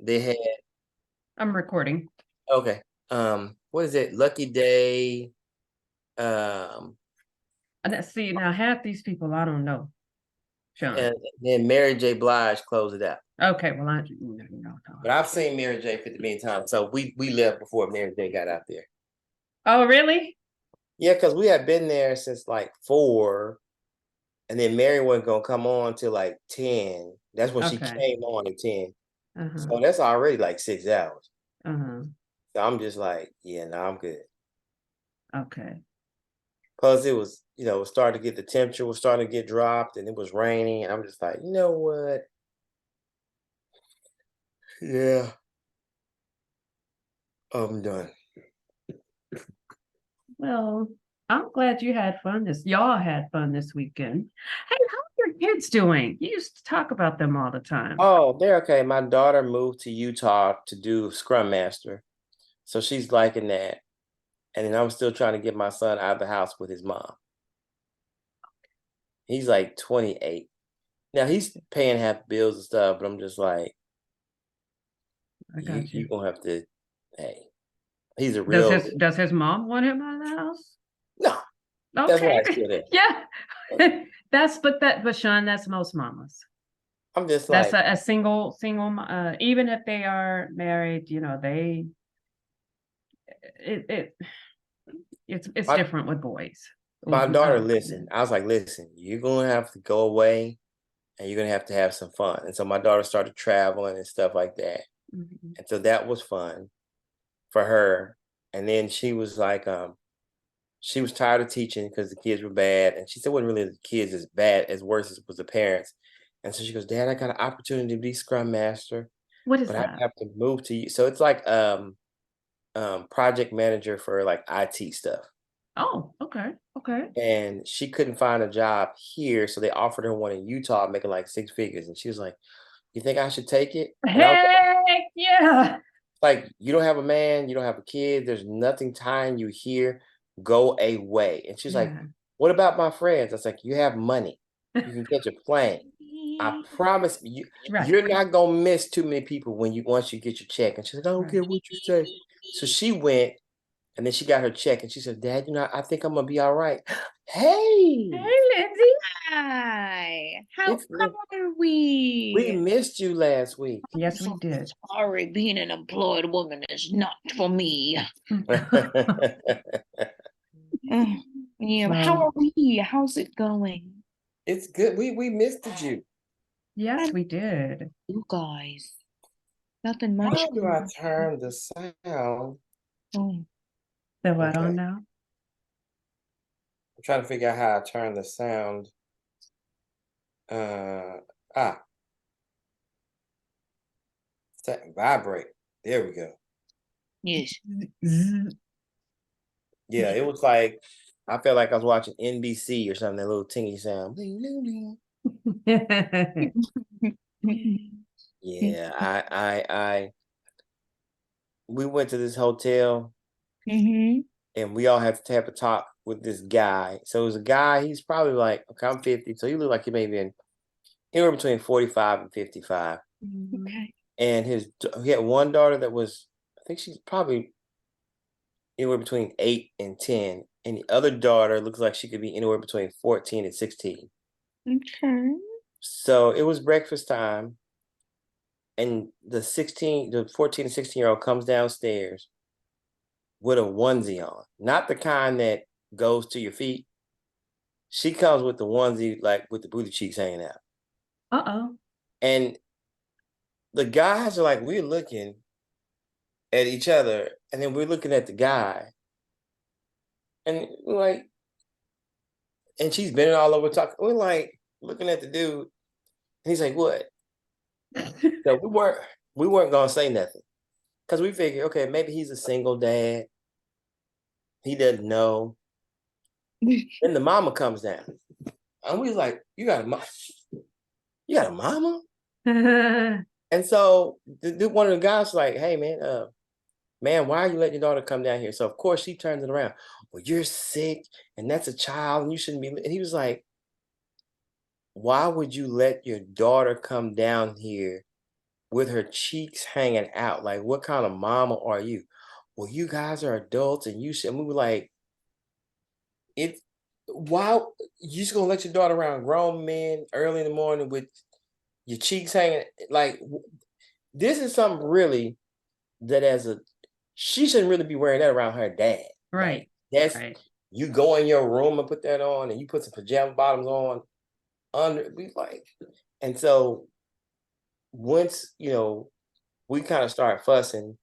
they had I'm recording. okay. What is it? Lucky Day. Um, And see, now half these people I don't know, Sean. and then Mary J. Blige closed it out. Okay, well no. But I've seen Mary J. 50 million times. So we left before Mary J. got out there. Oh, really? Yeah, because we had been there since like 4, and then Mary wasn't gonna come on till like 10. That's when she Okay. came on at 10. Uh-huh. So that's already like 6 hours. Uh-huh. So I'm just like, yeah, no, I'm good. Okay. Plus, it was, it was starting to get the temperature was starting to get dropped, and it was raining. And I'm just like, you know what? Yeah, I'm done. Well, I'm glad you had fun y'all had fun this weekend. Hey, how are your kids doing? You used to talk about them all the time. Oh, they're okay. My daughter moved to Utah to do Scrum Master, so she's liking that. And then I'm still trying to get my son out of the house with his mom. He's like 28. Now he's paying half bills and stuff, but I'm just like, I you got you you. gonna have to, hey, he's a Does real his mom want him out of the house? no. That's why I Okay. still there. Yeah. But Sean, that's most mamas. I'm just That's like, a even if they are married, it, it it's my different with boys. my daughter listened. Men. I was like, listen, you're gonna have to go away and you're gonna have to have some fun. And so my daughter started traveling and stuff like that. Mhm. And so that was fun for her. And then she was tired of teaching because the kids were bad. And she said it wasn't really the kids as bad as worse as was the parents. And so she goes, Dad, I got an opportunity to be Scrum Master, What is but I that? have to move to you. So it's like project manager for like IT stuff. Oh, okay, okay. And she couldn't find a job here, so they offered her one in Utah making like 6 figures. And she was like, you think I should take it? And I was Heck yeah. like, you don't have a man, you don't have a kid, there's nothing tying you here. Go away. And she's like, Yeah. what about my friends? I was like, you have money. You can catch a plane. I promise you, Right, you're not gonna miss too many people once you get your check. And she's like, I don't right. care what you say. So she went and then she got her check and she said, Dad, I think I'm gonna be all right. Hey, Hey, Lindsay. Hi, how it's are we we? missed you last week. I'm Yes, we so did. sorry. Being an employed woman is not for me. Ugh, yeah, how Well, are we? How's it going? It's good. We missed you. yes, And we did. you guys, nothing much How do going I on. turn the sound? Oh, The what on Okay. now? I'm trying to figure out how I turn the sound. Uh ah, set vibrate. There we go. yes. Zzz. Yeah, it was like I felt like I was watching NBC or something, that little tingy sound. Bling, bling, bling. Yeah, I we went to this hotel Mm-hmm. and we all had to have a talk with this guy. So it was a guy, he's probably like, okay, I'm 50, so he looked like he may be anywhere between 45 and 55. Mhm. Okay. And he had one daughter that was, I think she's probably anywhere between 8 and 10, and the other daughter looks like she could be anywhere between 14 and 16. Okay. So it was breakfast time, and the 14 and 16-year-old comes downstairs with a onesie on, not the kind that goes to your feet. She comes with the onesie, like with the booty cheeks hanging out. Uh-oh. And the guys are like, we're looking at each other, and then we're looking at the guy, and we're like, and she's bending all over talking. We're like looking at the dude, and he's like, "What?" So we weren't gonna say nothing because we figured, okay, maybe he's a single dad. He doesn't know. Then the mama comes down, and we was like, You got a mama?" And so one of the guys was like, "Hey, man, why are you letting your daughter come down here?" So of course she turns it around. Well, you're sick, and that's a child, and you shouldn't be. And he was like, why would you let your daughter come down here with her cheeks hanging out. Like, what kind of mama are you? Well, you guys are adults and you should. And we were like, it. Why you just gonna let your daughter around grown men early in the morning with your cheeks hanging? Like, this is something really that she shouldn't really be wearing that around her dad. Right. Like, that's Right. you go in your room and put that on, and you put some pajama bottoms on under. We like, and so once we kind of start fussing.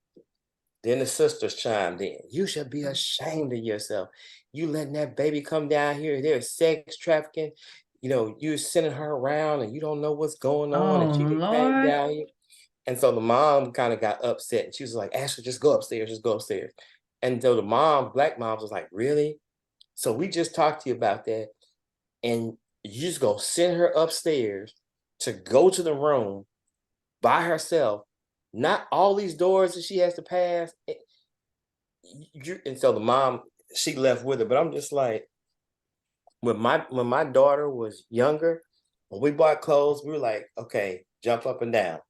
Then the sisters chimed in. You should be ashamed of yourself. You letting that baby come down here. There's sex trafficking. You're sending her around and you don't know what's going on. And Oh she just came Lord. down here. And so the mom kind of got upset. And she was like, Ashley, just go upstairs. Just go upstairs. And so the black mom was like, really? So we just talked to you about that. And you just gonna send her upstairs to go to the room by herself, not all these doors that she has to pass. And so the mom, she left with her, but I'm just like, when my daughter was younger, when we bought clothes, we were like, okay, jump up and down,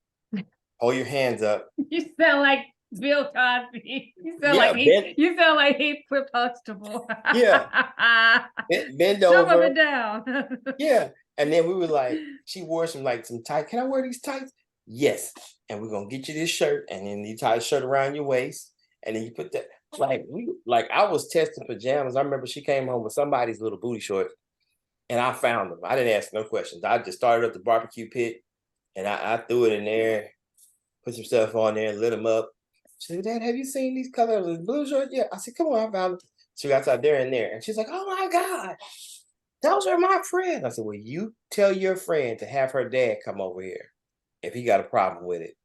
hold your hands up. You sound like Bill Cosby. Yeah, You sound like Heathcliff Huxtable. yeah, bend Jump up over. and down. Yeah. And then we were like, she wore some tights. Can I wear these tights? Yes. And we're gonna get you this shirt, and then you tie a shirt around your waist, and then you put that I was testing pajamas. I remember she came home with somebody's little booty shorts, and I found them. I didn't ask no questions. I just started up the barbecue pit, and I threw it in there, put some stuff on there, lit them up. She said, Dad, have you seen these colors of blue shorts? Yeah. I said, come on, I found them. She got out there and there. And she's like, oh my God, those are my friends. I said, well, you tell your friend to have her dad come over here if he got a problem with it.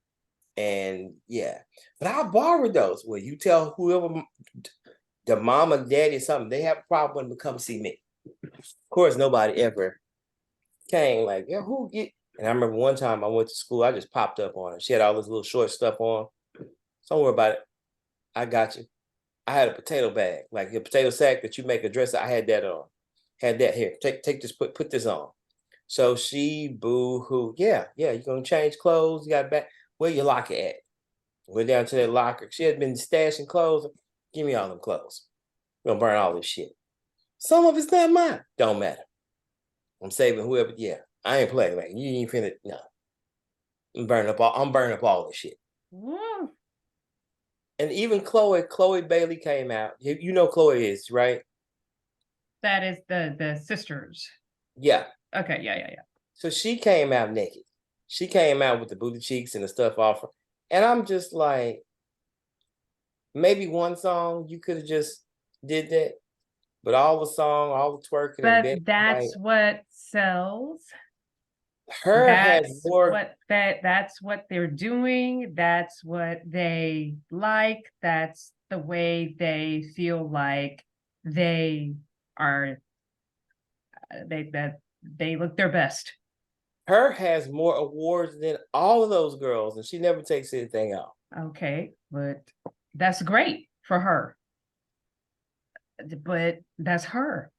And yeah, but I borrowed those. Well, you tell whoever the mom and daddy or something, they have a problem when they come see me. Of course, nobody ever came like, yeah, who get? And I remember one time I went to school, I just popped up on her. She had all this little short stuff on. Don't worry about it. I got you. I had a potato bag, like a potato sack that you make a dress. I had that on. Had that here. Take this, put this on. So she boo-hoo. Yeah, you're gonna change clothes. You got back. Where your locker at? Went down to that locker. She had been stashing clothes. Give me all them clothes. We're gonna burn all this shit. Some of it's not mine. Don't matter. I'm saving whoever. Yeah, I ain't playing. Like you ain't finna. No, I'm burning up all this shit. Woo. And even Chloe Bailey came out. You know Chloe is, right? That is the sisters. Yeah. Okay, yeah. So she came out naked. She came out with the booty cheeks and the stuff off. And I'm just like, maybe one song you could have just did that. But all the song, all the twerking and But that's what sells. her has more. That's what they're doing. That's what they like. That's the way they feel like they are. They look their best. Her has more awards than all of those girls, and she never takes anything off. Okay, but that's great for her. But that's her.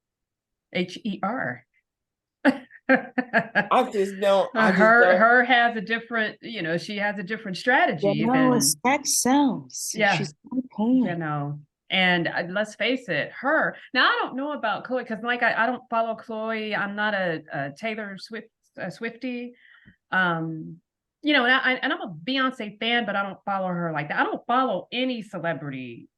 HER. I just don't. Her has a different, she has a different strategy than sex sells. Yeah. She's porn. And let's face it, her now I don't know about Chloe because like I don't follow Chloe. I'm not a Taylor Swift Swiftie. And I'm a Beyonce fan, but I don't follow her like that. I don't follow any celebrity,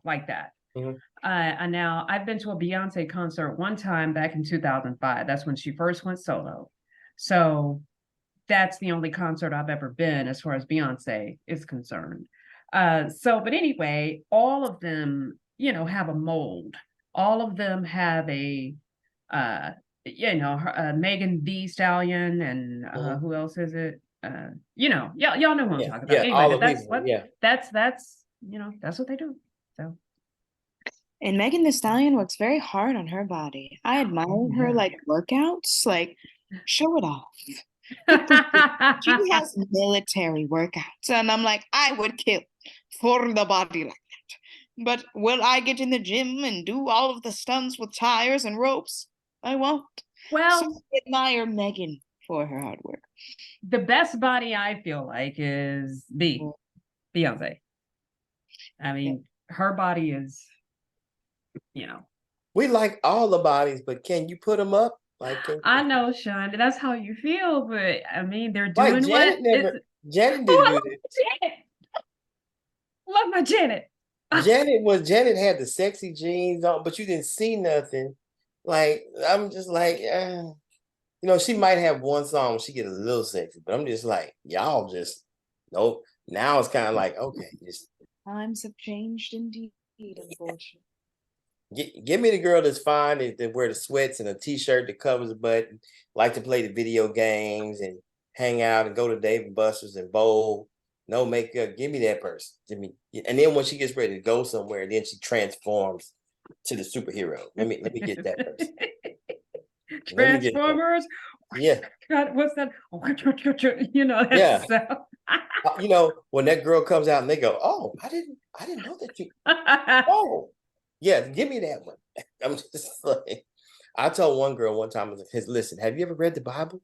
like that. Mhm. And now I've been to a Beyonce concert one time back in 2005. That's when she first went solo. So that's the only concert I've ever been as far as Beyonce is concerned. But anyway, all of them, have a mold. All of them have a, Megan Thee Stallion and who else is it? Y'all know who I'm talking about. Yeah, Anyway, all the that's people, what yeah. that's that's what they do. So. And Megan Thee Stallion works very hard on her body. I admire her workouts. Like, show it off. She has military workouts, and I'm like, I would kill for the body like that. But will I get in the gym and do all of the stunts with tires and ropes? I won't. Well, so I admire Megan for her hard work. The best body I feel like is Beyonce. I mean, her body is, We like all the bodies, but can you put them up? Like, I know, Sean, that's how you feel, but I mean, they're like doing what is. Janet Oh, didn't I do love that. my Janet. Love my Janet. Janet had the sexy jeans on, but you didn't see nothing. Like, I'm just like, she might have one song where she get a little sexy, but I'm just like, y'all just nope. Now it's kind of like, okay, just Times have changed indeed, unfortunately. give me the girl that's fine that wear the sweats and a t-shirt that covers the butt, and like to play the video games and hang out and go to Dave and Buster's and bowl. No makeup. Give me that person. And then when she gets ready to go somewhere, then she transforms to the superhero. Let me get that person. Let me get that. Transformers. Yeah. God, what's that? That's Yeah. so. When that girl comes out and they go, "Oh, I didn't know that you." Oh, yeah, give me that one. I'm just like, I told one girl one time, listen, have you ever read the Bible?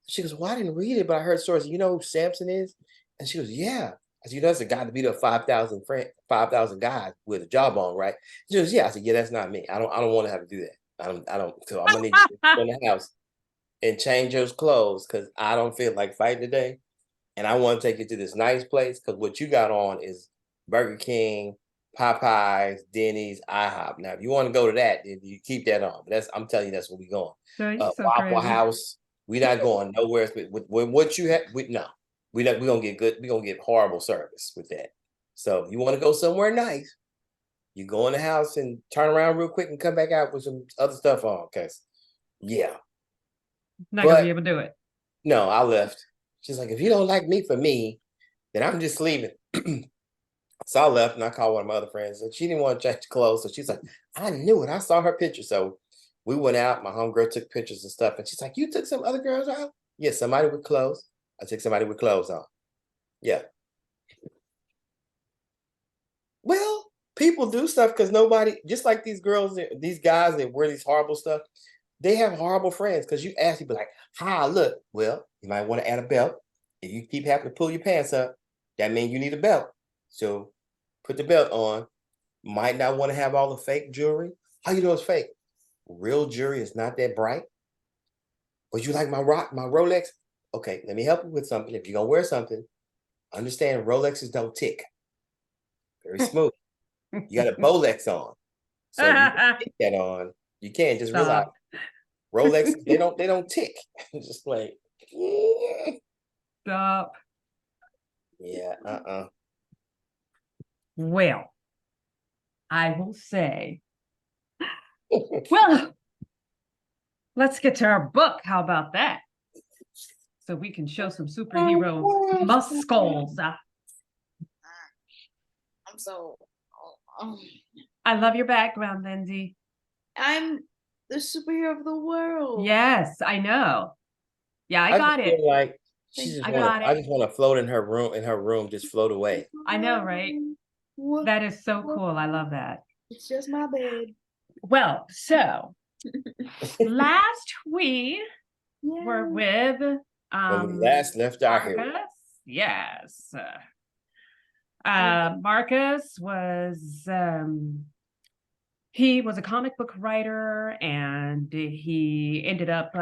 She goes, well, I didn't read it, but I heard stories. You know who Samson is? And she goes, yeah. I said, that's a guy to beat up 5,000 guys with a jawbone, right? She goes, yeah. I said, yeah, that's not me. I don't want to have to do that. I don't. So I'm gonna need you to go in the house and change those clothes because I don't feel like fighting today. And I want to take you to this nice place because what you got on is Burger King, Popeyes, Denny's, IHOP. Now, if you want to go to that, then you keep that on. But I'm telling you, that's where we going. You're so Waffle crazy. House. We're not going nowhere. With what you have, no. We're gonna get good. We're gonna get horrible service with that. So you want to go somewhere nice, you go in the house and turn around real quick and come back out with some other stuff on. Cause yeah. Not gonna be able to do it. No, I left. She's like, if you don't like me for me, then I'm just leaving. So I left and I called one of my other friends and she didn't want to change clothes. So she's like, I knew it. I saw her picture. So we went out. My homegirl took pictures and stuff. And she's like, you took some other girls out? Yeah, somebody with clothes. I took somebody with clothes on. Yeah. Well, people do stuff because nobody, just like these girls, these guys that wear these horrible stuff, they have horrible friends because you ask people like, hi, look. Well, you might want to add a belt. If you keep having to pull your pants up, that means you need a belt. So put the belt on. Might not want to have all the fake jewelry. How you know it's fake? Real jewelry is not that bright. But you like my Rolex? Okay, let me help you with something. If you're gonna wear something, understand Rolexes don't tick. Very smooth. You got a Bolex on. So you can tick that on. You can't just realize Rolex, they don't tick. Just like Stop. Yeah, Well, I will say, well, let's get to our book. How about that? So we can show some superhero muscles. I'm so. I love your background, Lindsay. I'm the superhero of the world. Yes, I know. Yeah, I got it. Feel like I just want to float in her room, just float away. I know, right? That is so cool. I love that. It's just my bed. Well, so last we were with when we last left our hero. Yes. Marcus was he was a comic book writer and he ended up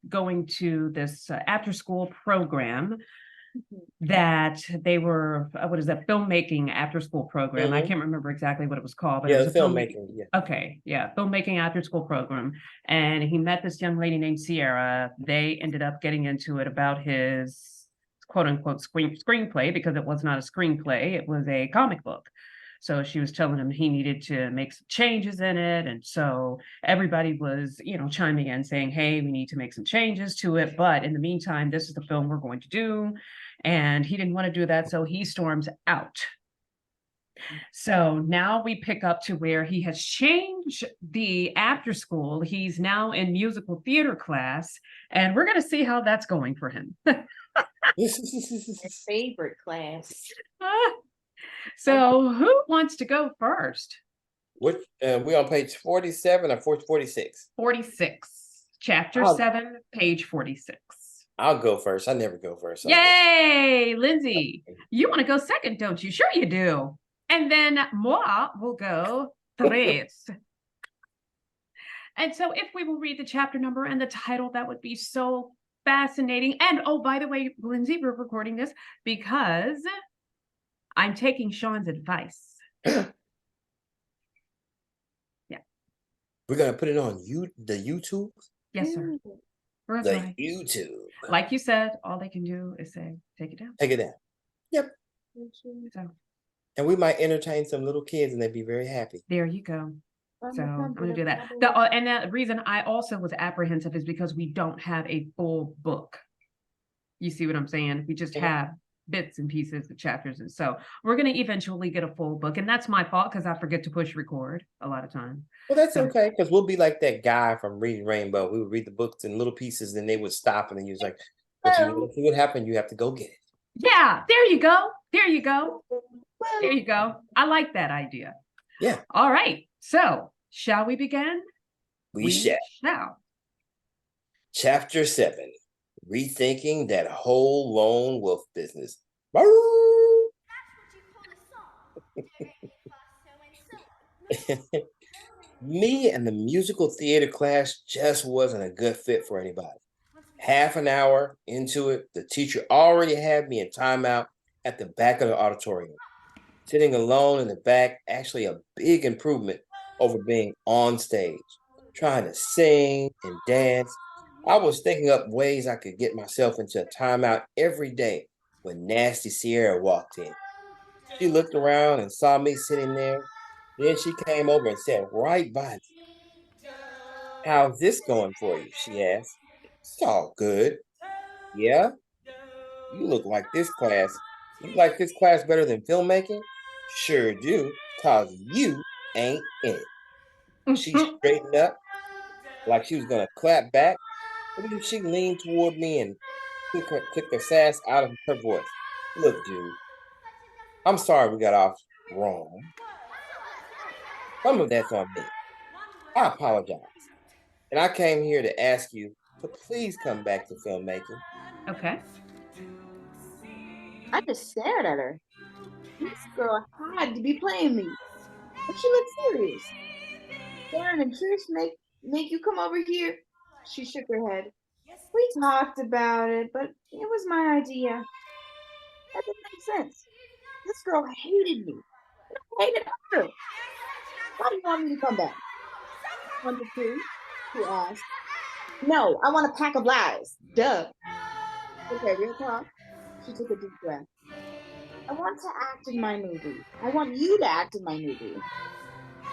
going to this after school program that they were what is that filmmaking after school program. I can't remember exactly what it was called, but it was a filmmaking. Filmmaking after school program. And he met this young lady named Sierra. They ended up getting into it about his quote unquote screenplay, because it was not a screenplay, it was a comic book. So she was telling him he needed to make some changes in it. And so everybody was, chiming in saying, hey, we need to make some changes to it. But in the meantime, this is the film we're going to do. And he didn't want to do that. So he storms out. So now we pick up to where he has changed the after school. He's now in musical theater class. And we're going to see how that's going for him. His favorite class. So who wants to go first? Which we on page 47 or 46? 46. Chapter 7, page 46. I'll go first. I never go first. Yay, Lindsay. You want to go second, don't you? Sure you do. And then moi will go tres. And so if we will read the chapter number and the title, that would be so fascinating. And oh, by the way, Lindsay, we're recording this because I'm taking Sean's advice. Yeah. We're gonna put it on the YouTube? Yes, sir. That's The right. YouTube. Like you said, all they can do is say, take it down. Take it down. Yep. So And we might entertain some little kids and they'd be very happy. there you go. So I'm going to do that. And the reason I also was apprehensive is because we don't have a full book. You see what I'm saying? We just have bits and pieces of chapters. And so we're going to eventually get a full book. And that's my fault because I forget to push record a lot of time. Well, that's okay, because we'll be like that guy from Reading Rainbow. We would read the books in little pieces, and they would stop, and then he was like, but you want to see what happened, you have to go get it. Yeah, there you go. There you go. There you go. I like that idea. Yeah. All right. So shall we begin? We shall. Chapter 7. Rethinking that whole lone wolf business. Me and the musical theater class just wasn't a good fit for anybody. Half an hour into it, the teacher already had me in timeout at the back of the auditorium. Sitting alone in the back, actually a big improvement over being on stage, trying to sing and dance. I was thinking up ways I could get myself into a timeout every day when Nasty Sierra walked in. She looked around and saw me sitting there. Then she came over and sat right by me. How's this going for you? She asked. It's all good. Yeah? You look like this class. You like this class better than filmmaking? Sure do, cause you ain't in it. She straightened up like she was gonna clap back, but then she leaned toward me and took the sass out of her voice. Look, dude, I'm sorry we got off wrong. Some of that's on me. I apologize. And I came here to ask you to please come back to filmmaking. Okay. I just stared at her. This girl had to be playing me, but she looked serious. Darren and Trish make you come over here? She shook her head. We talked about it, but it was my idea. That didn't make sense. This girl hated me. I hated her. Why do you want me to come back? One to two, she asked. No, I want a pack of lies. Duh. Okay, real talk. She took a deep breath. I want to act in my movie. I want you to act in my movie.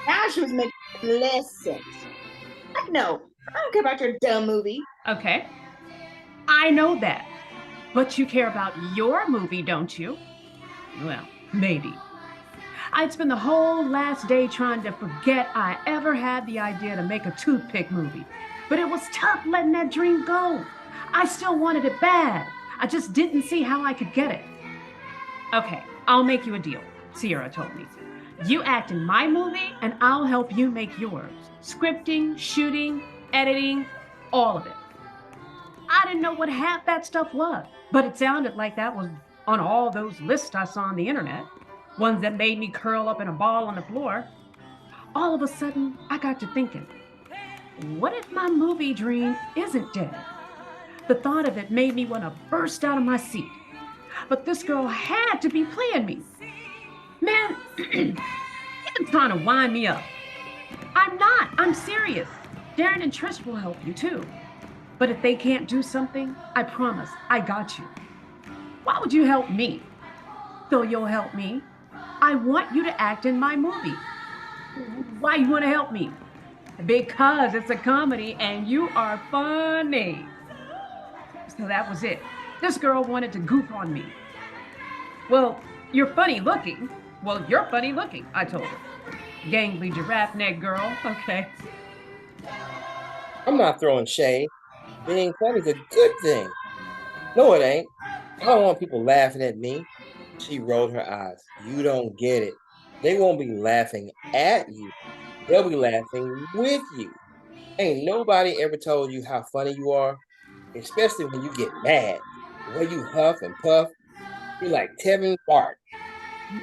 Now she was making less sense. No, I don't care about your dumb movie. Okay. I know that. But you care about your movie, don't you? Well, maybe. I'd spent the whole last day trying to forget I ever had the idea to make a toothpick movie. But it was tough letting that dream go. I still wanted it bad. I just didn't see how I could get it. Okay, I'll make you a deal, Sierra told me. You act in my movie and I'll help you make yours. Scripting, shooting, editing, all of it. I didn't know what half that stuff was, but it sounded like that was on all those lists I saw on the internet, ones that made me curl up in a ball on the floor. All of a sudden, I got to thinking, what if my movie dream isn't dead? The thought of it made me want to burst out of my seat. But this girl had to be playing me. Man, you're trying to wind me up. I'm not. I'm serious. Darren and Trish will help you too. But if they can't do something, I promise, I got you. Why would you help me? So you'll help me. I want you to act in my movie. Why you want to help me? Because it's a comedy and you are funny. So that was it. This girl wanted to goof on me. Well, you're funny looking. Well, you're funny looking, I told her. Gangly giraffe neck girl, okay. I'm not throwing shade. Being funny is a good thing. No, it ain't. I don't want people laughing at me. She rolled her eyes. You don't get it. They won't be laughing at you. They'll be laughing with you. Ain't nobody ever told you how funny you are. especially when you get mad. The way you huff and puff, you're like Tevin Bart.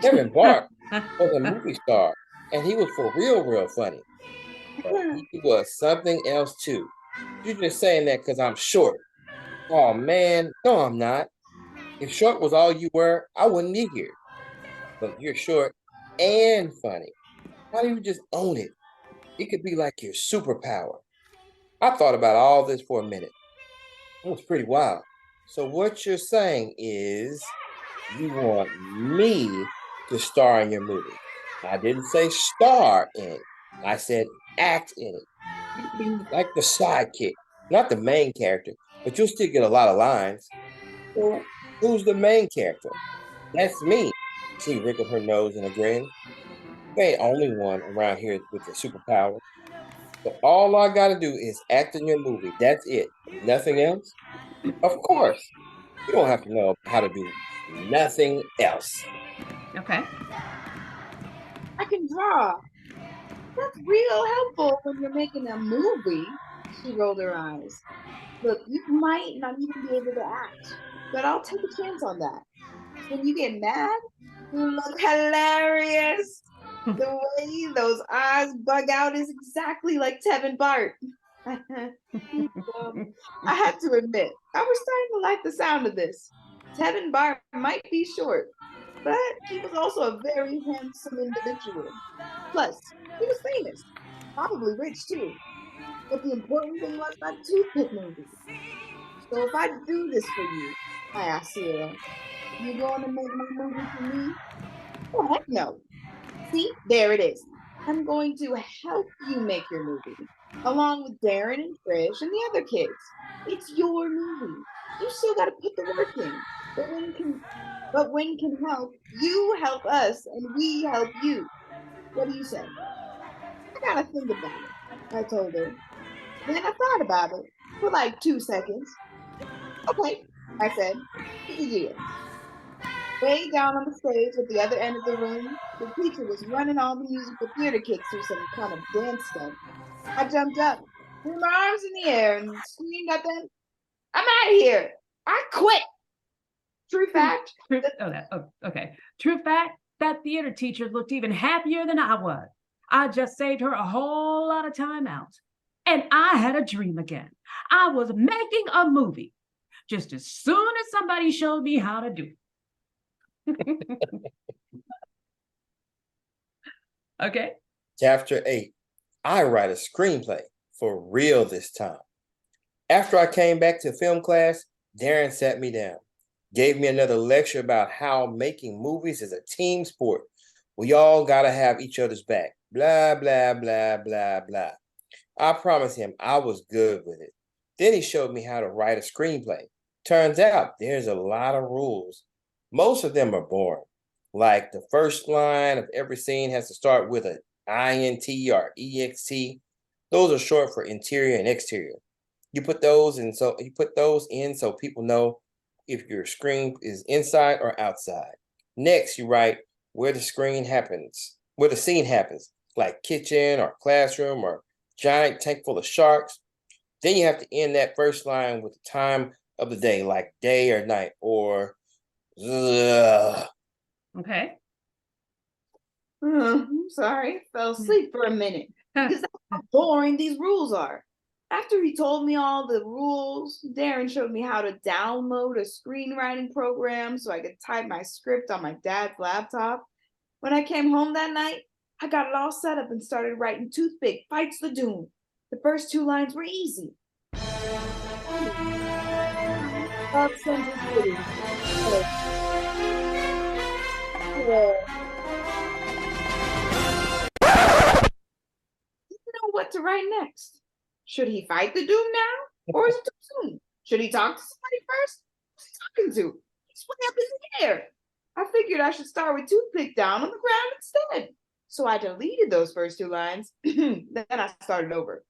Tevin Bart was a movie star, and he was for real, real funny. But he was something else too. You're just saying that because I'm short. Oh man, no, I'm not. If short was all you were, I wouldn't be here. But you're short and funny. Why don't you just own it? It could be like your superpower. I thought about all this for a minute. It was pretty wild. So what you're saying is you want me to star in your movie. I didn't say star in it. I said act in it. You be like the sidekick, not the main character, but you'll still get a lot of lines. So who's the main character? That's me. She wrinkled her nose in a grin. You ain't only one around here with the superpower. So all I gotta do is act in your movie. That's it. Nothing else? Of course. You don't have to know how to do nothing else. Okay. I can draw. That's real helpful when you're making a movie. She rolled her eyes. Look, you might not even be able to act, but I'll take a chance on that. When you get mad, you look hilarious. The way those eyes bug out is exactly like Tevin Bart. I had to admit, I was starting to like the sound of this. Tevin Bart might be short, but he was also a very handsome individual. Plus, he was famous, probably rich too. But the important thing was that toothpick movie. So if I do this for you, I asked Sierra, you going to make my movie for me? Oh, heck no. See, there it is. I'm going to help you make your movie, along with Darren and Trish and the other kids. It's your movie. You still got to put the work in. But when can help, you help us, and we help you. What do you say? I gotta think about it, I told her. Then I thought about it for like 2 seconds. Okay, I said, here's the deal. Way down on the stage at the other end of the room, the teacher was running all the musical theater kids through some kind of dance stunt. I jumped up, threw my arms in the air, and screamed at them, I'm out of here. I quit. True fact. Okay. True fact, that theater teacher looked even happier than I was. I just saved her a whole lot of time out. And I had a dream again. I was making a movie just as soon as somebody showed me how to do it. Okay. Chapter 8. I write a screenplay for real this time. After I came back to film class, Darren sat me down, gave me another lecture about how making movies is a team sport. We all gotta have each other's back. Blah, blah, blah, blah, blah. I promised him I was good with it. Then he showed me how to write a screenplay. Turns out there's a lot of rules. Most of them are boring. Like the first line of every scene has to start with an INT or EXT. Those are short for interior and exterior. You put those in so people know if your screen is inside or outside. Next, you write where the scene happens, like kitchen or classroom or giant tank full of sharks. Then you have to end that first line with the time of the day, like day or night, or ugh. Okay. I'm sorry, fell asleep for a minute because that's how boring these rules are. After he told me all the rules, Darren showed me how to download a screenwriting program so I could type my script on my dad's laptop. When I came home that night, I got it all set up and started writing Toothpick Fights the Doom. The first 2 lines were easy. Love Central City. Didn't know what to write next. Should he fight the Doom now? Or is it too soon? Should he talk to somebody first? Who's he talking to? He's way up in the air. I figured I should start with Toothpick down on the ground instead. So I deleted those first 2 lines. Then I started over.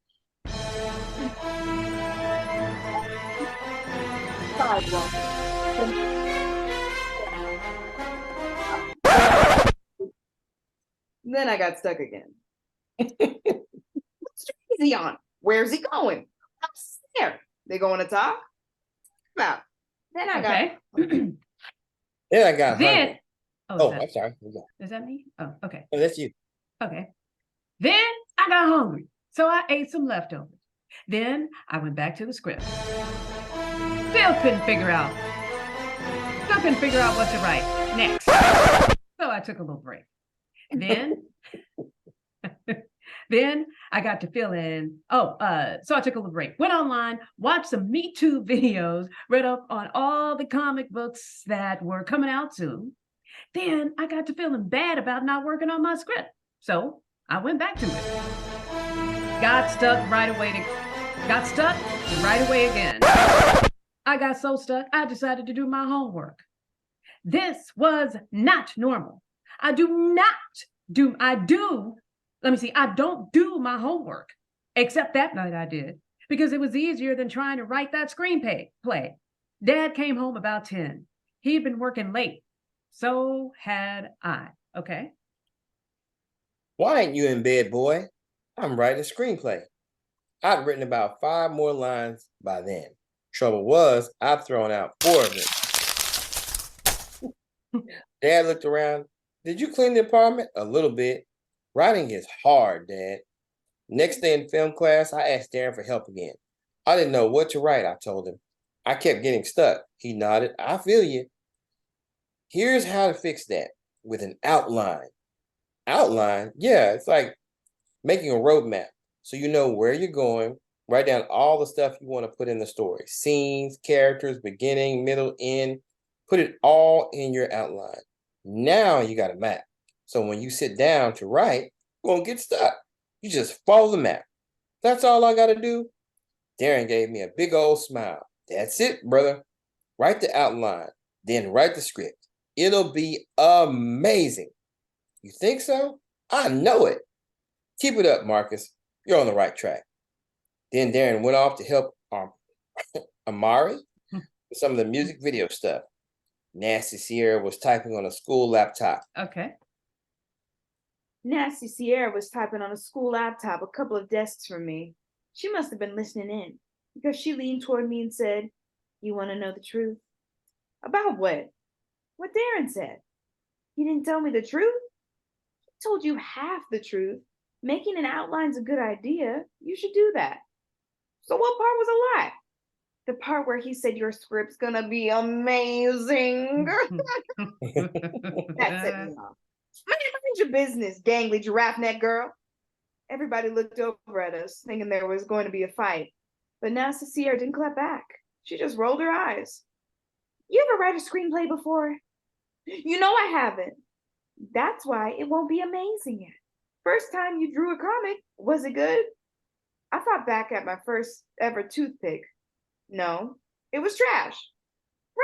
Then I got stuck again. What's he on? Where's he going? I'm there. They going to talk? about. Then I got Okay. Then I got Then, hungry. oh, I'm sorry. is that me? Oh, okay. Oh, that's you. Okay. Then I got hungry, so I ate some leftovers. Then I went back to the script. Still couldn't figure out what to write next. So I took a little break. Then then I got to fill in. So I took a little break, went online, watched some Me Too videos, read up on all the comic books that were coming out soon. Then I got to feeling bad about not working on my script. So I went back to it. Got stuck right away again. I got so stuck, I decided to do my homework. This was not normal. I don't do my homework. Except that night I did, because it was easier than trying to write that screenplay. Dad came home about 10. He'd been working late. So had I. Okay. Why ain't you in bed, boy? I'm writing a screenplay. I'd written about 5 more lines by then. Trouble was, I'd thrown out 4 of them. Dad looked around. Did you clean the apartment? A little bit. Writing is hard, Dad. Next day in film class, I asked Darren for help again. I didn't know what to write, I told him. I kept getting stuck. He nodded. I feel you. Here's how to fix that with an outline. Outline? Yeah, it's like making a roadmap so you know where you're going. Write down all the stuff you want to put in the story. Scenes, characters, beginning, middle, end. Put it all in your outline. Now you got a map. So when you sit down to write, you won't get stuck. You just follow the map. That's all I got to do. Darren gave me a big old smile. That's it, brother. Write the outline, then write the script. It'll be amazing. You think so? I know it. Keep it up, Marcus. You're on the right track. Then Darren went off to help Amari with some of the music video stuff. Nasty Sierra was typing on a school laptop. Okay. Nasty Sierra was typing on a school laptop a couple of desks from me. She must have been listening in, because she leaned toward me and said, "You want to know the truth?" "About what?" "What Darren said." "He didn't tell me the truth?" "He told you half the truth. Making an outline's a good idea. You should do that." "So what part was a lie?" "The part where he said your script's gonna be amazing." That set me off. Mind your business, gangly giraffe neck girl. Everybody looked over at us, thinking there was going to be a fight. But Nasty Sierra didn't clap back. She just rolled her eyes. "You ever write a screenplay before?" "You know I haven't." "That's why it won't be amazing yet. First time you drew a comic, was it good?" I thought back at my first ever toothpick. "No, it was trash."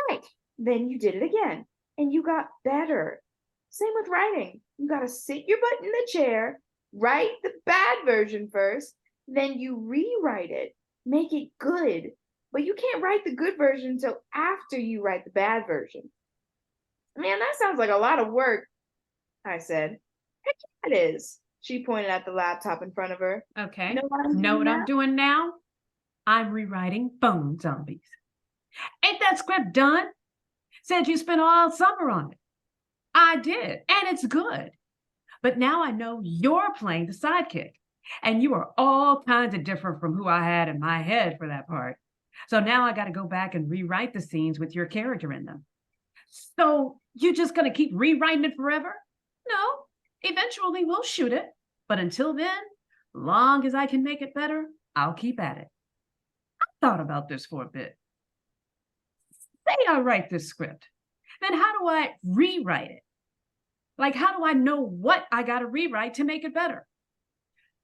"Right. Then you did it again, and you got better." Same with writing. You got to sit your butt in the chair, write the bad version first, then you rewrite it, make it good. But you can't write the good version until after you write the bad version. "Man, that sounds like a lot of work," I said. "Heck yeah, it is." She pointed at the laptop in front of her. Okay. Know what I'm Know doing what now? I'm doing now? I'm rewriting Bone Zombies. Ain't that script done? Said you spent all summer on it. I did, and it's good. But now I know you're playing the sidekick, and you are all kinds of different from who I had in my head for that part. So now I got to go back and rewrite the scenes with your character in them. So you're just going to keep rewriting it forever? No, eventually we'll shoot it. But until then, long as I can make it better, I'll keep at it. I thought about this for a bit. Say I write this script, then how do I rewrite it? Like, how do I know what I got to rewrite to make it better?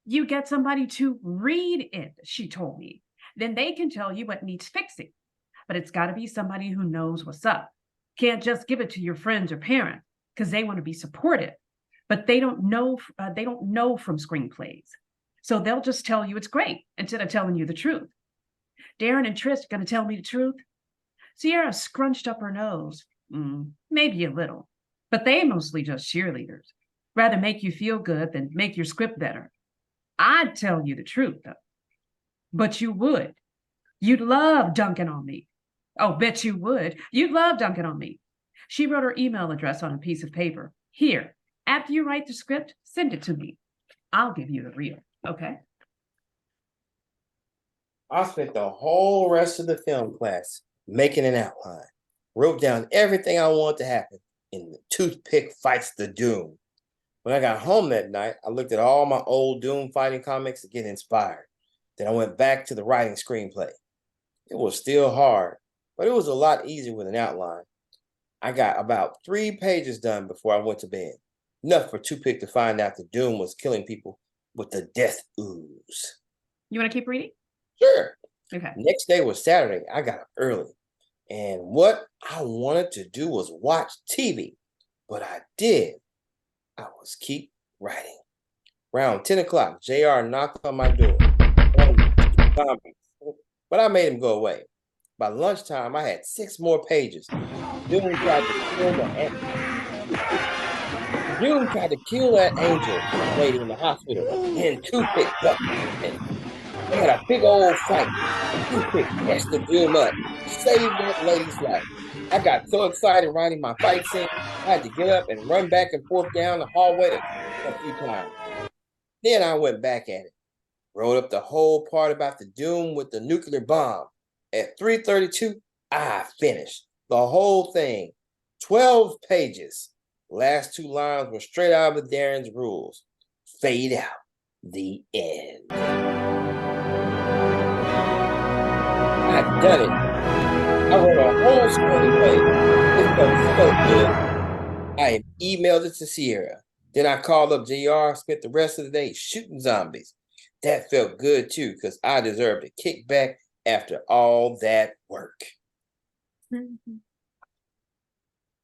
You get somebody to read it, she told me. Then they can tell you what needs fixing. But it's got to be somebody who knows what's up. Can't just give it to your friends or parents because they want to be supportive, but they don't know from screenplays. So they'll just tell you it's great instead of telling you the truth. Darren and Trish are going to tell me the truth. Sierra scrunched up her nose. Maybe a little, but they mostly just cheerleaders. Rather make you feel good than make your script better. I'd tell you the truth, though. But you would. You'd love dunking on me. Oh, bet you would. You'd love dunking on me. She wrote her email address on a piece of paper. Here, after you write the script, send it to me. I'll give you the reel, okay? I spent the whole rest of the film class making an outline, wrote down everything I wanted to happen in the Toothpick Fights the Doom. When I got home that night, I looked at all my old Doom fighting comics to get inspired. Then I went back to the writing screenplay. It was still hard, but it was a lot easier with an outline. I got about 3 pages done before I went to bed. Enough for Toothpick to find out the Doom was killing people with the death ooze. You want to keep reading? Sure. Okay. Next day was Saturday. I got up early. And what I wanted to do was watch TV. But I did. I was keep writing. Around 10 o'clock, JR knocked on my door. But I made him go away. By lunchtime, I had 6 more pages. Doom tried to kill that angel lady in the hospital. And Toothpick ducked and we had a big old fight. Toothpick messed the Doom up, saved that lady's life. I got so excited writing my fight scene, I had to get up and run back and forth down the hallway a few times. Then I went back at it, wrote up the whole part about the Doom with the nuclear bomb. At 3:32, I finished the whole thing, 12 pages. Last 2 lines were straight out of Darren's rules. Fade out. The end. I've done it. I wrote a whole screenplay. It felt so good. I emailed it to Sierra. Then I called up JR, spent the rest of the day shooting zombies. That felt good too, because I deserved a kickback after all that work.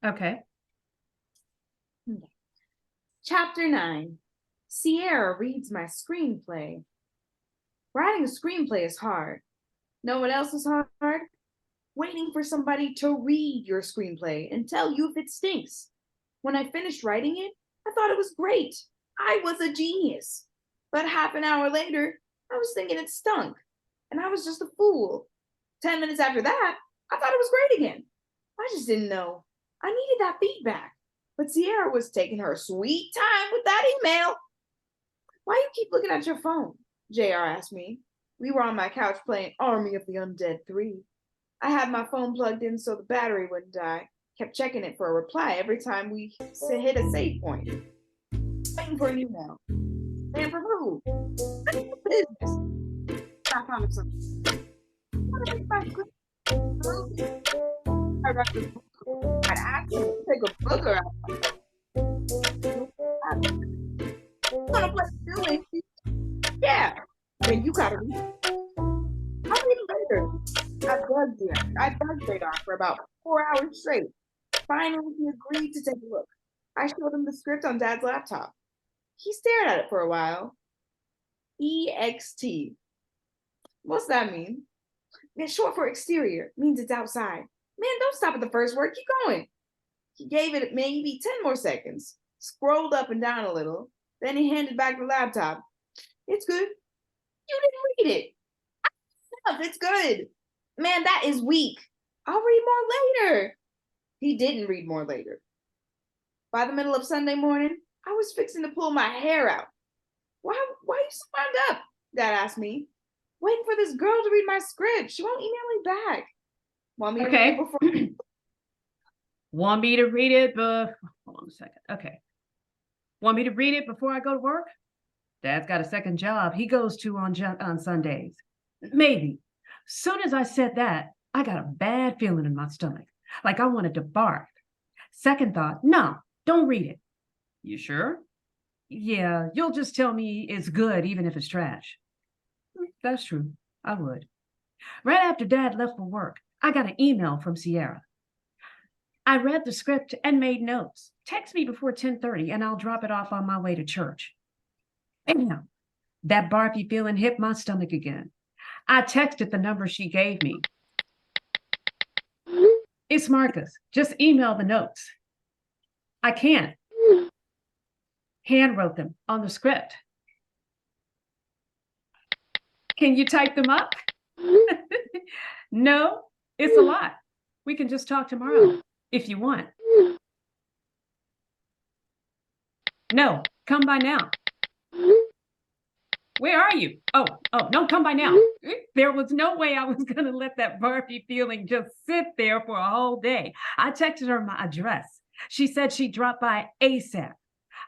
Okay. Chapter 9. Sierra reads my screenplay. Writing a screenplay is hard. Know what else is hard? Waiting for somebody to read your screenplay and tell you if it stinks. When I finished writing it, I thought it was great. I was a genius. But half an hour later, I was thinking it stunk. And I was just a fool. 10 minutes after that, I thought it was great again. I just didn't know. I needed that feedback. But Sierra was taking her sweet time with that email. Why you keep looking at your phone? JR asked me. We were on my couch playing Army of the Undead 3. I had my phone plugged in so the battery wouldn't die. Kept checking it for a reply every time we hit a save point. Waiting for an email. And for who? Business. I found something. I read the book. I'd ask you to take a booger out. You wanna play doing? Yeah. Then you gotta read. I'll read it later. I bugged Radar for about 4 hours straight. Finally, he agreed to take a look. I showed him the script on Dad's laptop. He stared at it for a while. EXT. What's that mean? It's short for exterior. Means it's outside. Man, don't stop at the first word. Keep going. He gave it maybe 10 more seconds. Scrolled up and down a little. Then he handed back the laptop. It's good. You didn't read it. It's good. Man, that is weak. I'll read more later. He didn't read more later. By the middle of Sunday morning, I was fixing to pull my hair out. Why are you so wound up? Dad asked me. Waiting for this girl to read my script. She won't email me back. Want me to read it before? Want me to read it, but hold on a second. Okay. Want me to read it before I go to work? Dad's got a second job he goes to on Sundays. Maybe. Soon as I said that, I got a bad feeling in my stomach, like I wanted to bark. Second thought, no, don't read it. You sure? Yeah, you'll just tell me it's good even if it's trash. That's true. I would. Right after Dad left for work, I got an email from Sierra. I read the script and made notes. Text me before 10:30 and I'll drop it off on my way to church. Anyhow, that barky feeling hit my stomach again. I texted the number she gave me. It's Marcus. Just email the notes. I can't. Hand wrote them on the script. Can you type them up? No, it's a lot. We can just talk tomorrow if you want. No, come by now. Where are you? Oh, no, come by now. There was no way I was going to let that Barbie feeling just sit there for a whole day. I texted her my address. She said she'd drop by ASAP.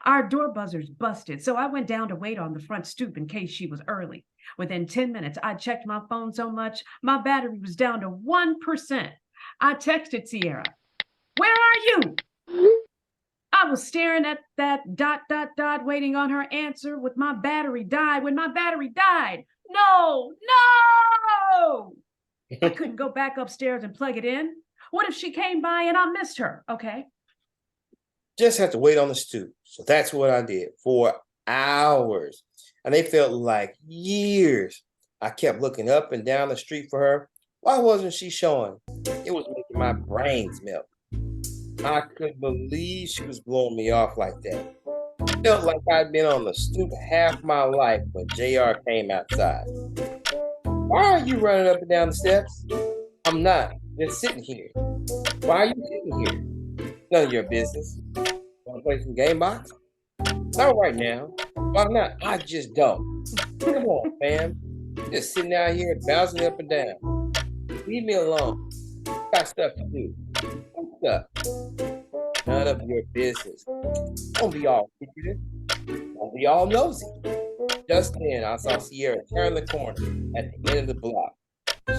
Our door buzzers busted, so I went down to wait on the front stoop in case she was early. Within 10 minutes, I checked my phone so much, my battery was down to 1%. I texted Sierra, "Where are you?" I was staring at that ... waiting on her answer with my battery died when my battery died. No, no! I couldn't go back upstairs and plug it in. What if she came by and I missed her? Okay. Just have to wait on the stoop. So that's what I did for hours. And they felt like years. I kept looking up and down the street for her. Why wasn't she showing? It was making my brains melt. I couldn't believe she was blowing me off like that. Felt like I'd been on the stoop half my life when JR came outside. Why are you running up and down the steps? I'm not. Just sitting here. Why are you sitting here? None of your business. Want to play some game box? Not right now. Why not? I just don't. Come on, fam. Just sitting out here bouncing up and down. Leave me alone. Got stuff to do. What stuff? None of your business. Don't be all secretive. Don't be all nosy. Just then, I saw Sierra turn the corner at the end of the block.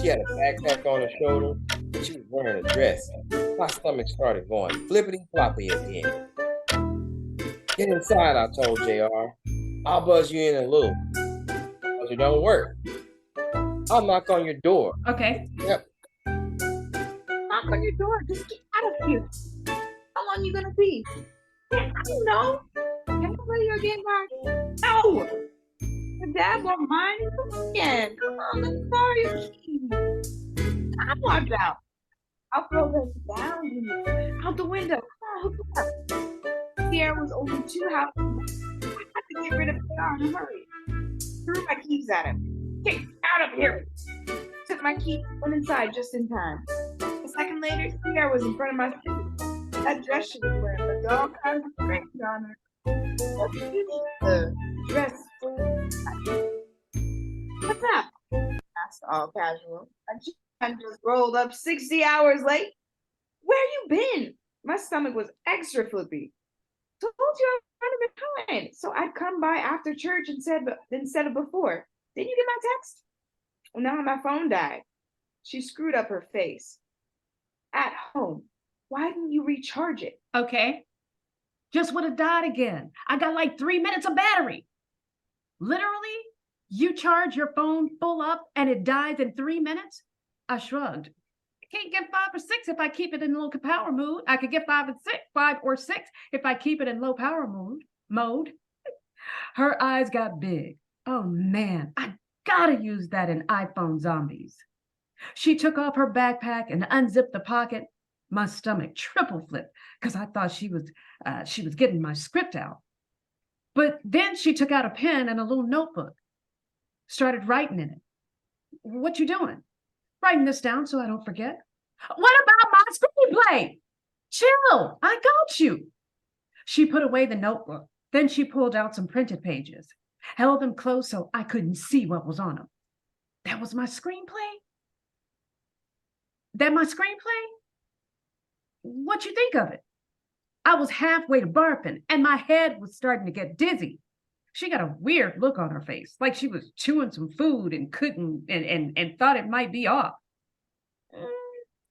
She had a backpack on her shoulder, and she was wearing a dress. My stomach started going flippity-floppy again. Get inside, I told JR. I'll buzz you in a little. But it don't work. I'll knock on your door. Okay. Yep. Knock on your door. Just get out of here. How long you gonna be? I don't know. Can I play your game box? No. Your dad won't mind. Again. Come on, let me borrow your keys. I walked out. I'll throw them down out the window. Come on, hook up. Sierra was only 2 houses. I had to get rid of JR in a hurry. Threw my keys at him. Get out of here. Took my keys, went inside just in time. A second later, Sierra was in front of my suit. That dress she was wearing was all kinds of strings on her. The dress. What's up? Asked all casual. I just rolled up 60 hours late. Where you been? My stomach was extra flippy. Told you I was running behind, so I'd come by after church instead of before. Didn't you get my text? Well, now my phone died. She screwed up her face. At home. Why didn't you recharge it? Okay. Just would have died again. I got like 3 minutes of battery. Literally, you charge your phone full up and it dies in 3 minutes? I shrugged. I can't get 5 or 6 if I keep it in low power mood. I could get 5 or 6 if I keep it in low power mode. Her eyes got big. Oh man, I gotta use that in iPhone zombies. She took off her backpack and unzipped the pocket. My stomach triple flipped because I thought she was getting my script out. But then she took out a pen and a little notebook, started writing in it. What you doing? Writing this down so I don't forget. What about my screenplay? Chill, I got you. She put away the notebook. Then she pulled out some printed pages, held them close so I couldn't see what was on them. That was my screenplay? That my screenplay? What you think of it? I was halfway to barfing and my head was starting to get dizzy. She got a weird look on her face, like she was chewing some food and couldn't and thought it might be off.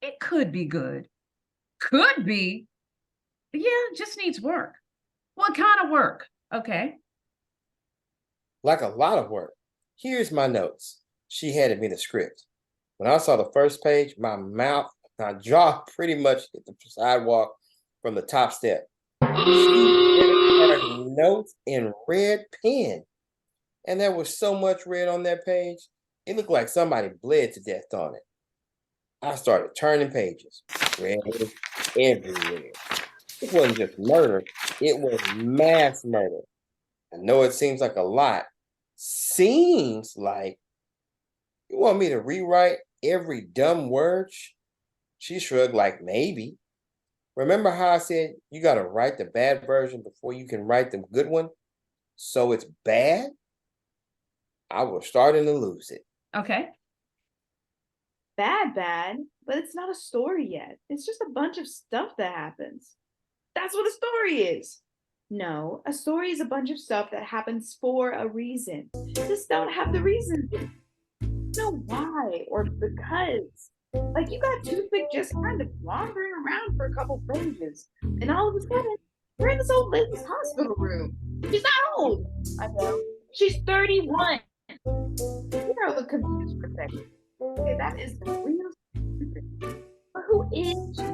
It could be good. Could be. Yeah, just needs work. What kind of work? Okay. Like a lot of work. Here's my notes. She handed me the script. When I saw the first page, my jaw pretty much hit the sidewalk from the top step. She had her notes in red pen. And there was so much red on that page, it looked like somebody bled to death on it. I started turning pages. Red was everywhere. It wasn't just murder, it was mass murder. I know it seems like a lot. Seems like you want me to rewrite every dumb word She shrugged like maybe. Remember how I said you gotta write the bad version before you can write the good one? So it's bad? I was starting to lose it. Okay. Bad, but it's not a story yet. It's just a bunch of stuff that happens. That's what a story is. No, a story is a bunch of stuff that happens for a reason. Just don't have the reason. No why or because. Like you got Toothpick just kind of wandering around for a couple pages, and all of a sudden, we're in this old lady's hospital room. She's not old. I know. She's 31. Sarah looked confused for a second. Okay, that is the real secret. But who is she?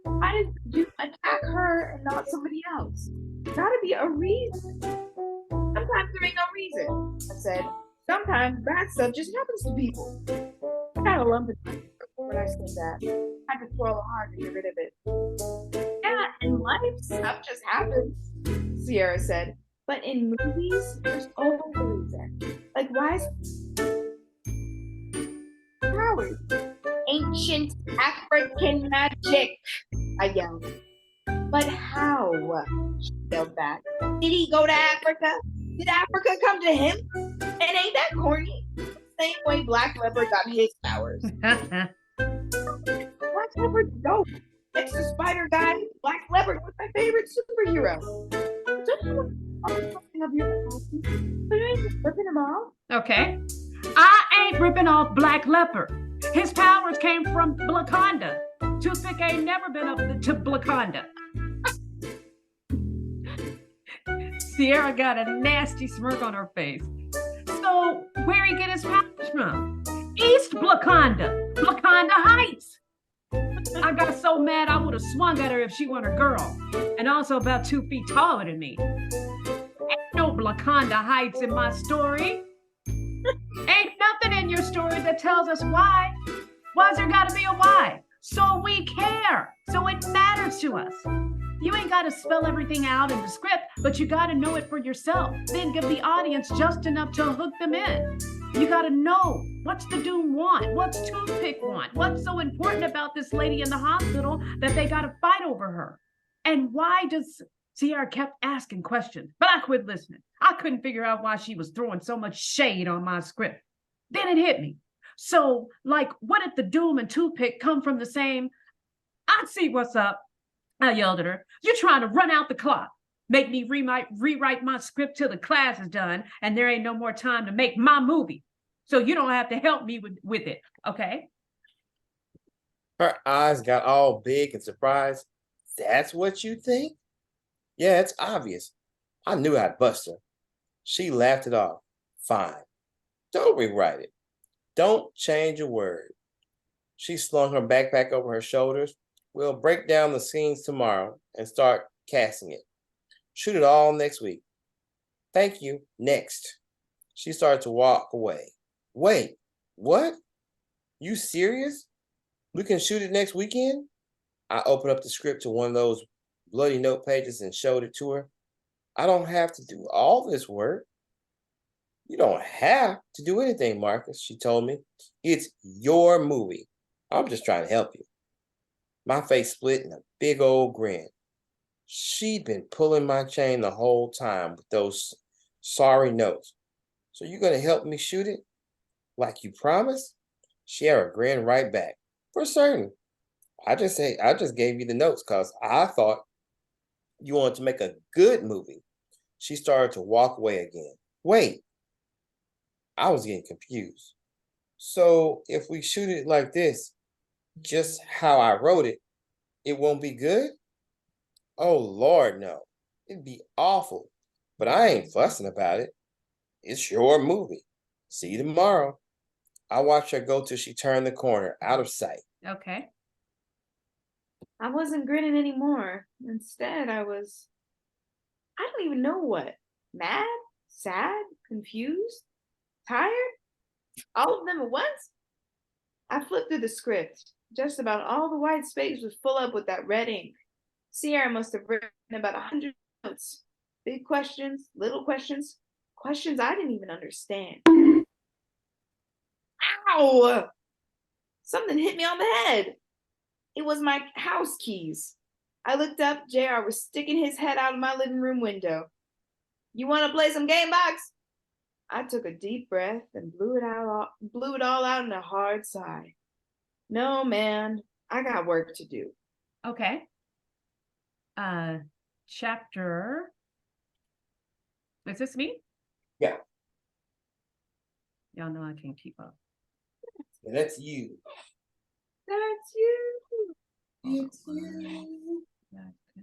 Why did you attack her and not somebody else? Gotta be a reason. Sometimes there ain't no reason. I said, sometimes bad stuff just happens to people. I got a lump in my throat when I said that. I had to swallow hard to get rid of it. Yeah, in life, stuff just happens, Sierra said. But in movies, there's always a reason. Like, why is powers? Ancient African magic, I yelled. But how? She yelled back. Did he go to Africa? Did Africa come to him? And ain't that corny? Same way Black Leopard got his powers. Black Leopard's dope. Next to Spider Guy, Black Leopard was my favorite superhero. Don't you want something of your own? But you ain't just ripping him off? Okay. I ain't ripping off Black Leopard. His powers came from Blaconda. Toothpick ain't never been up to Blaconda. Sierra got a nasty smirk on her face. So where he get his powers from? East Blaconda, Blaconda Heights. I got so mad I would have swung at her if she were a girl, and also about 2 feet taller than me. Ain't no Blaconda Heights in my story. Ain't nothing in your story that tells us why. Why's there gotta be a why? So we care. So it matters to us. You ain't got to spell everything out in the script, but you got to know it for yourself. Then give the audience just enough to hook them in. You got to know, what's the Doom want? What's Toothpick want? What's so important about this lady in the hospital that they got to fight over her? And why does Sierra kept asking questions, but I quit listening. I couldn't figure out why she was throwing so much shade on my script. Then it hit me. So, like, what if the Doom and Toothpick come from the same? I see what's up. I yelled at her. You're trying to run out the clock. Make me rewrite my script till the class is done, and there ain't no more time to make my movie. So you don't have to help me with it, okay? Her eyes got all big and surprised. That's what you think? Yeah, it's obvious. I knew I'd bust her. She laughed it off. Fine. Don't rewrite it. Don't change a word. She slung her backpack over her shoulders. We'll break down the scenes tomorrow and start casting it. Shoot it all next week. Thank you. Next. She started to walk away. Wait, what? You serious? We can shoot it next weekend? I opened up the script to one of those bloody note pages and showed it to her. I don't have to do all this work. You don't have to do anything, Marcus, she told me. It's your movie. I'm just trying to help you. My face split in a big old grin. She'd been pulling my chain the whole time with those sorry notes. So you're going to help me shoot it? Like you promised? Sierra grinned right back. For certain. I just gave you the notes because I thought you wanted to make a good movie. She started to walk away again. Wait. I was getting confused. So if we shoot it like this, just how I wrote it, it won't be good? Oh, Lord, no. It'd be awful. But I ain't fussing about it. It's your movie. See you tomorrow. I watched her go till she turned the corner, out of sight. Okay. I wasn't grinning anymore. Instead, I don't even know what. Mad? Sad? Confused? Tired? All of them at once? I flipped through the script. Just about all the white space was full up with that red ink. Sierra must have written about 100 notes. Big questions, little questions, questions I didn't even understand. Ow! Something hit me on the head. It was my house keys. I looked up. JR was sticking his head out of my living room window. You want to play some game box? I took a deep breath and blew it all out in a hard sigh. No, man, I got work to do. Okay. Chapter. Is this me? Yeah. Y'all know I can't keep up. That's you. That's you. It's you.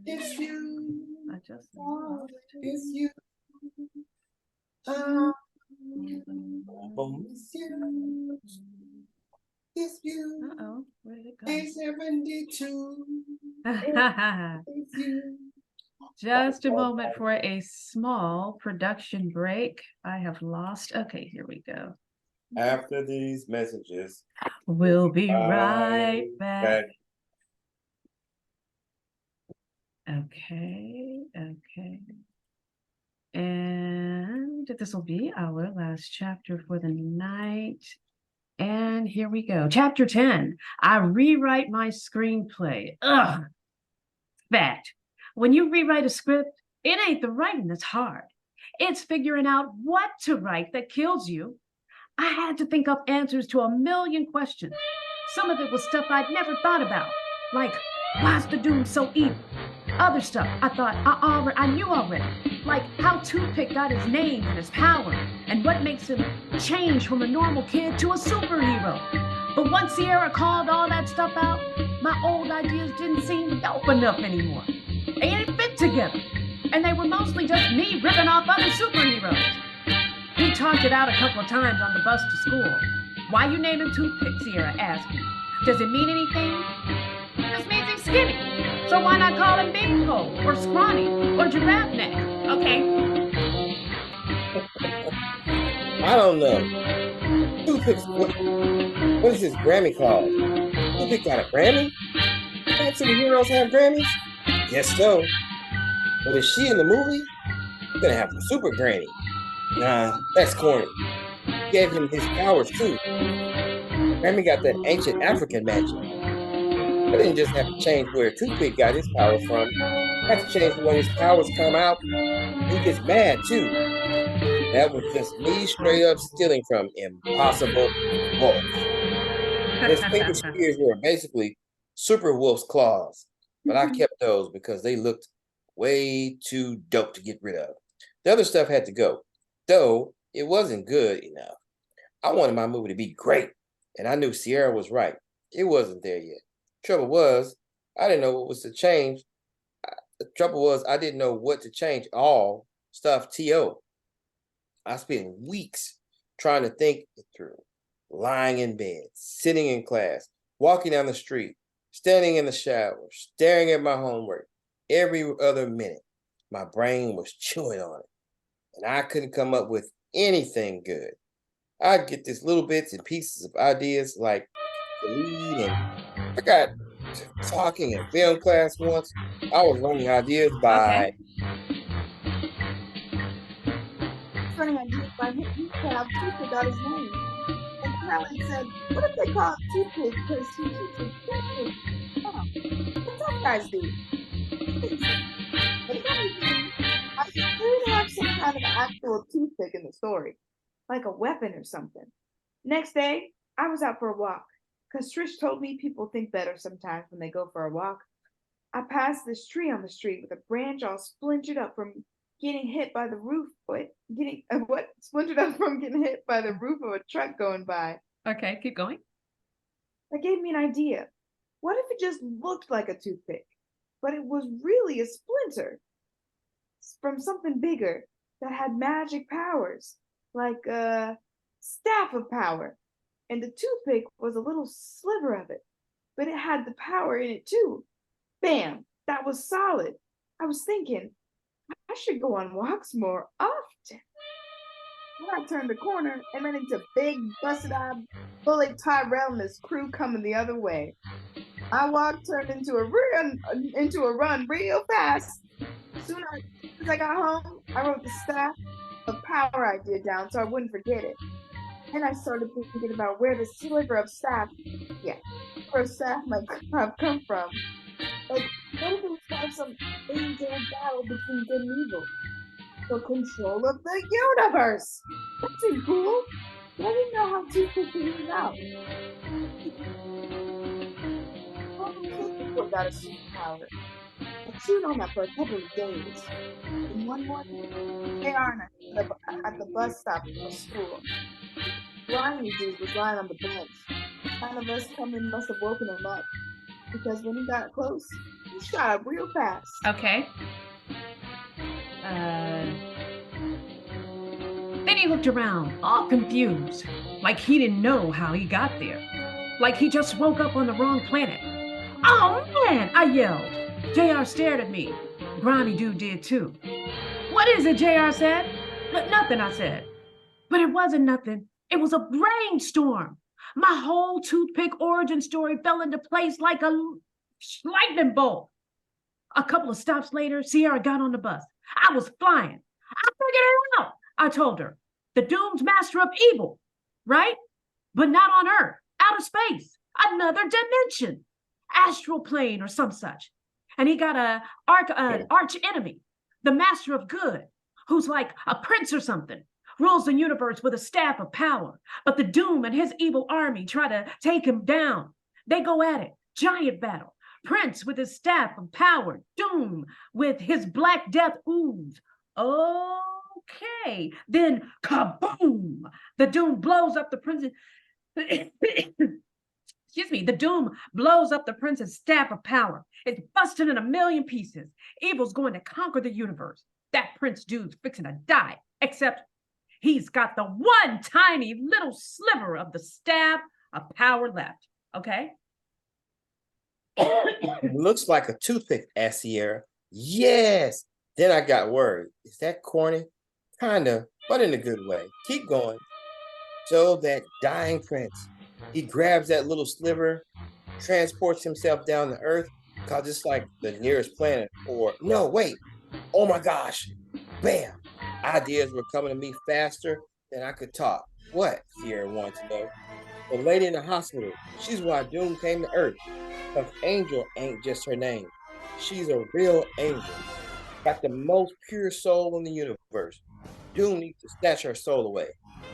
It's you. I just lost. It's you. It's you. It's you. Uh-oh, where did it go? 872. It's you. Just a moment for a small production break. I have lost. Okay, here we go. After these messages, We'll be right back. Okay. And this will be our last chapter for the night. And here we go. Chapter 10. I rewrite my screenplay. Ugh. Fact. When you rewrite a script, it ain't the writing that's hard. It's figuring out what to write that kills you. I had to think up answers to a million questions. Some of it was stuff I'd never thought about, like, why's the dude so evil? Other stuff I thought I knew already, like how Toothpick got his name and his power, and what makes him change from a normal kid to a superhero. But once Sierra called all that stuff out, my old ideas didn't seem dope enough anymore. They didn't fit together, and they were mostly just me ripping off other superheroes. We talked it out a couple of times on the bus to school. Why you name him Toothpick, Sierra asked me. Does it mean anything? This means he's skinny. So why not call him Beanpole, or Scrawny, or Giraffe Neck? Okay. I don't know. Toothpick's, what is his Grammy called? Toothpick got a Grammy? Don't superheroes have Grammys? Guess so. But if she in the movie, you're gonna have a super granny. Nah, that's corny. Gave him his powers too. Grammy got that ancient African magic. I didn't just have to change where Toothpick got his powers from. I had to change when his powers come out. He gets mad too. That was just me straight up stealing from Impossible Wolf. His finger spears were basically Super Wolf's claws, but I kept those because they looked way too dope to get rid of. The other stuff had to go, though it wasn't good enough. I wanted my movie to be great, and I knew Sierra was right. It wasn't there yet. Trouble was, I didn't know what was to change. The trouble was, I didn't know what to change. All stuff T.O. I spent weeks trying to think it through, lying in bed, sitting in class, walking down the street, standing in the shower, staring at my homework. Every other minute, my brain was chewing on it, and I couldn't come up with anything good. I'd get these little bits and pieces of ideas like the lead, and I got talking in film class once. I was running ideas by Running ideas by him how Toothpick got his name. And Callie said, what if they call him Toothpick because he keeps his toothpick? Oh, what tough guys do? But funny I should have some kind of actual toothpick in the story, like a weapon or something. Next day, I was out for a walk, because Trish told me people think better sometimes when they go for a walk. I passed this tree on the street with a branch all splintered up from getting hit by the roof, splintered up from getting hit by the roof of a truck going by. Okay, keep going. That gave me an idea. What if it just looked like a toothpick, but it was really a splinter from something bigger that had magic powers, like a staff of power? And the toothpick was a little sliver of it, but it had the power in it too. Bam! That was solid. I was thinking, I should go on walks more often. When I turned the corner and ran into big, busted-eyed Bully Tyrell and his crew coming the other way. My walk turned into a run real fast. Soon as I got home, I wrote the staff of power idea down so I wouldn't forget it. And I started thinking about where the sliver of staff, where staff might have come from. Like, what if it was kind of some age-old battle between good and evil? For control of the universe! That seemed cool. But I didn't know how Toothpick figured it out. Well, Toothpick got a superpower. I chewed on that for a couple of days. And one morning, they are at the bus stop of school. Ronnie dude was lying on the bench. None of us coming must have woken him up. Because when he got close, he shot up real fast. Okay. Then he looked around, all confused, like he didn't know how he got there. Like he just woke up on the wrong planet. Oh man, I yelled. JR stared at me. Grimy Dude did too. What is it, JR said? Nothing, I said. But it wasn't nothing. It was a brainstorm. My whole Toothpick origin story fell into place like a lightning bolt. A couple of stops later, Sierra got on the bus. I was flying. I figured it out, I told her. The Doom's master of evil, right? But not on Earth, outer space, another dimension, astral plane or some such. And he got an arch enemy, the master of good, who's like a prince or something, rules the universe with a staff of power. But the Doom and his evil army try to take him down. They go at it, giant battle. Prince with his staff of power, Doom with his black death ooze. Okay, then kaboom! The Doom blows up the prince's. Excuse me, the Doom blows up the prince's staff of power. It's busted in a million pieces. Evil's going to conquer the universe. That prince dude's fixing to die, except he's got the one tiny little sliver of the staff of power left. Okay? It looks like a toothpick, asked Sierra. Yes. Then I got worried. Is that corny? Kinda, but in a good way. Keep going. So that dying prince, he grabs that little sliver, transports himself down to Earth, because it's like the nearest planet. Or, no, wait. Oh my gosh. Bam. Ideas were coming to me faster than I could talk. What? Sierra wanted to know. The lady in the hospital, she's why Doom came to Earth. Because Angel ain't just her name. She's a real angel. Got the most pure soul in the universe. Doom needs to snatch her soul away.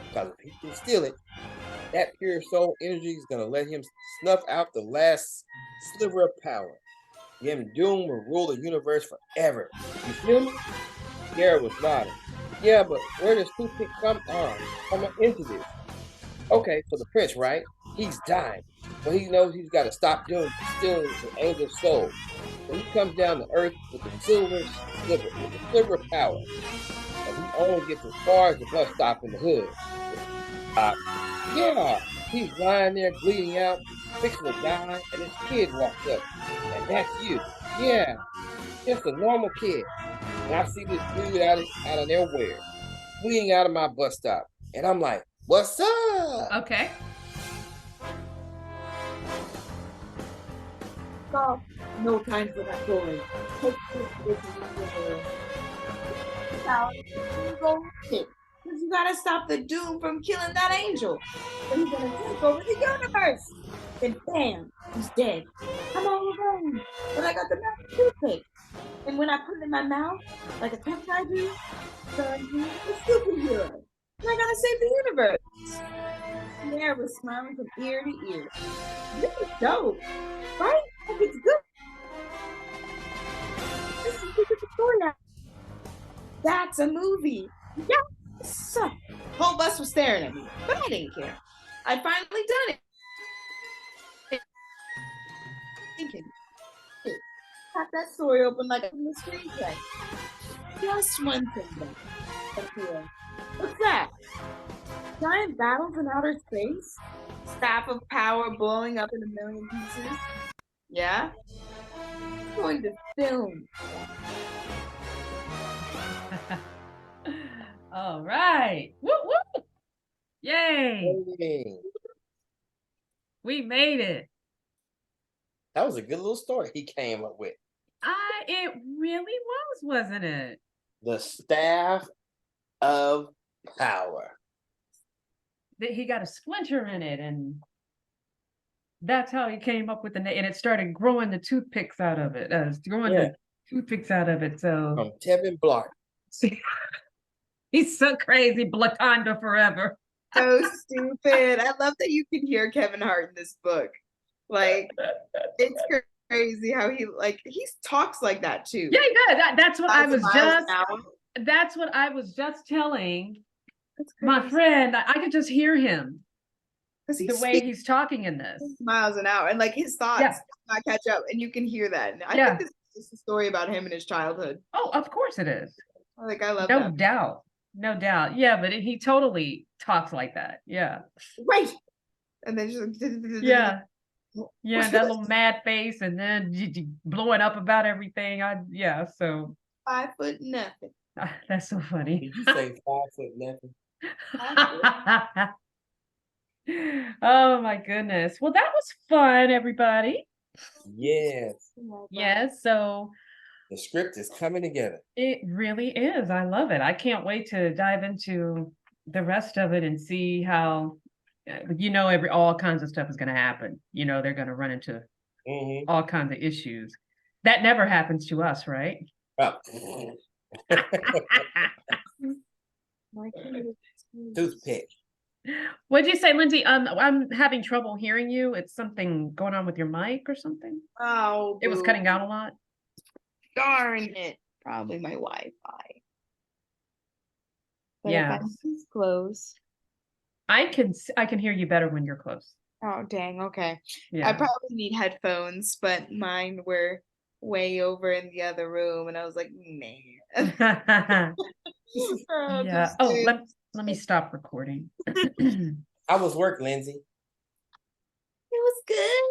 Because if he can steal it, that pure soul energy is going to let him snuff out the last sliver of power. Then Doom will rule the universe forever. You feel me? Garrett was nodding. Yeah, but where does Toothpick come into this? Okay, so the prince, right? He's dying. But he knows he's got to stop Doom from stealing the angel's soul. So he comes down to Earth with the silver power. And he only gets as far as the bus stop in the hood. Yeah, he's lying there bleeding out, fixing to die, and his kid walks up. And that's you. Yeah, just a normal kid. And I see this dude out of nowhere, bleeding out of my bus stop. And I'm like, what's up? Okay. Stop. No time for that story. Take this with you. Now, you go with it. Because you gotta stop the Doom from killing that angel. Or he's gonna take over the universe. Then bam, he's dead. I'm all alone. But I got the magic toothpick. And when I put it in my mouth, like a tough guy do, so I'm a superhero. And I gotta save the universe. Sierra was smiling from ear to ear. This is dope, right? Like it's good. This is the story now. That's a movie. Yes. Whole bus was staring at me, but I didn't care. I'd finally done it. Thinking, cut that story open like a screenplay. Just one thing though. What's that? Giant battles in outer space? Staff of power blowing up in a million pieces? Yeah? I'm going to film. All right. Woo woo. Yay. Hey, We made it. that was a good little story he came up with. It really was, wasn't it? The staff of power. That he got a splinter in it and That's how he came up with the name, and it started growing the toothpicks out of it. Growing Yeah, the toothpicks out of it. So from Tevin Blark. he's so crazy, Blaconda forever. So stupid. I love that you can hear Kevin Hart in this book. Like, it's crazy how he talks like that too. Yeah, he does. That's what I was Miles just. an hour. That's what I was just telling That's my crazy. friend. I could just hear him Because he the way speaks he's talking in this. miles an hour, and like his thoughts Yeah. not catch up, and you can hear that. And I Yeah. think this is just a story about him and his childhood. Oh, of course it is. Like, I love No that. doubt. No doubt. Yeah, but he totally talks like that. Yeah. Right. And then just Yeah. Yeah, that little mad face, and then blowing up about everything. Yeah, so 5'0" nothing. that's so funny. Did you say 5'0" nothing? Oh my goodness. Well, that was fun, everybody. Yes. Yes, so The script is coming together. it really is. I love it. I can't wait to dive into the rest of it and see how all kinds of stuff is going to happen. They're going to run into Mm-hmm. all kinds of issues. That never happens to us, right? Oh. Toothpick. What'd you say, Lindsay? I'm having trouble hearing you. It's something going on with your mic or something. Oh, It was cutting out a lot. darn it. Probably my Wi-Fi. But Yeah. if I'm close. I can hear you better when you're close. Oh, dang. Okay. Yeah. I probably need headphones, but mine were way over in the other room, and I was like, man. Yeah. Oh, let me stop recording. How was work, Lindsay? It was good.